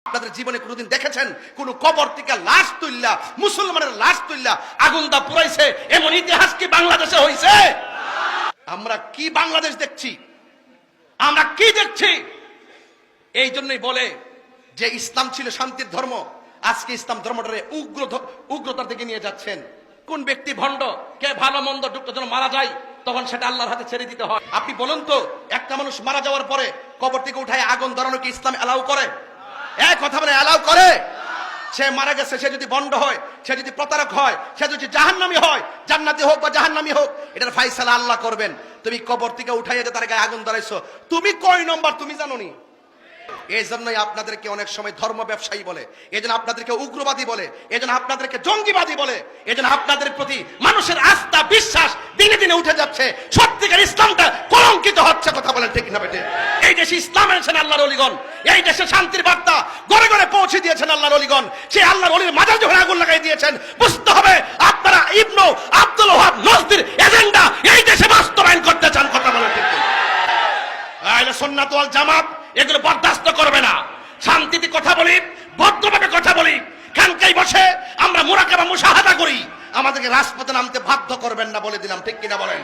আপনাদের জীবনে কোনোদিন দেখেছেন কোন কবর থেকে লাশ তুললা, মুসলমানের লাশ তুললা আগুন দা পুরাইছে? এমন ইতিহাস কি বাংলাদেশে হইছে? আমরা কি বাংলাদেশ দেখছি? আমরা কি দেখছি? এই জন্যই বলে যে ইসলাম ছিল শান্তির ধর্ম, আজকে ইসলাম ধর্মটারে উগ্রতার দিকে নিয়ে যাচ্ছেন। কোন ব্যক্তি ভণ্ড, কে ভালো মন্দ ডুবতে যখন মারা যায় তখন সেটা আল্লাহর হাতে ছেড়ে দিতে হয়। আপনি বলুন তো, একটা মানুষ মারা যাওয়ার পরে কবর থেকে উঠায় আগুন ধরানো কি ইসলাম এলাও করে? এক কথা বলে এলাও করে? সে মারা গেছে, সে যদি ভণ্ড হয়, সে যদি প্রতারক হয়, সে যদি জাহান্নামী হয়, জান্নাতি হোক বা জাহান্নামী হোক, এটার ফায়সালা আল্লাহ করবেন। তুমি কবর থেকে উঠাইয়া যে তার গায়ে আগুন ধরাইছো, তুমি কয় নম্বর তুমি জানো নি? এই জন্যই আপনাদেরকে অনেক সময় ধর্ম ব্যবসায়ী বলে, এই জন্য আপনাদেরকে উগ্রবাদী বলে, এই জন্য আপনাদেরকে জঙ্গিবাদী বলে, এই জন্য আপনাদের প্রতি মানুষের আস্থা বিশ্বাস দিনে দিনে উঠে যাচ্ছে। সত্যিকার ইসলামটা কলঙ্কিত হচ্ছে। কথা বলেন ঠিক না বেটে? এই দেশে ইসলাম এনেছেন আল্লাহর ওলিগণ, এই দেশে শান্তির বার্তা ঘরে ঘরে পৌঁছে দিয়েছেন আল্লাহর ওলিগণ। সেই আল্লাহর ওলির মাজার যখন আগুন লাগাই দিয়েছেন, বুঝতে হবে আপনারা ইবনু আব্দুল ওয়াহাব নজদির এজেন্ডা এই দেশে বাস্তবায়ন করতে চান। কথা বলেন ঠিক না? আহলে সুন্নাত ওয়াল জামাত এগুলো বরদাস্ত করবে না। শান্তিতে কথা বলি, ভদ্রভাবে কথা বলি, খানকায় বসে আমরা মুরাকাবা মুশাহাদা করি। আমাদেরকে রাজপথে নামতে বাধ্য করবেন না, বলে দিলাম। ঠিক কিনা বলেন?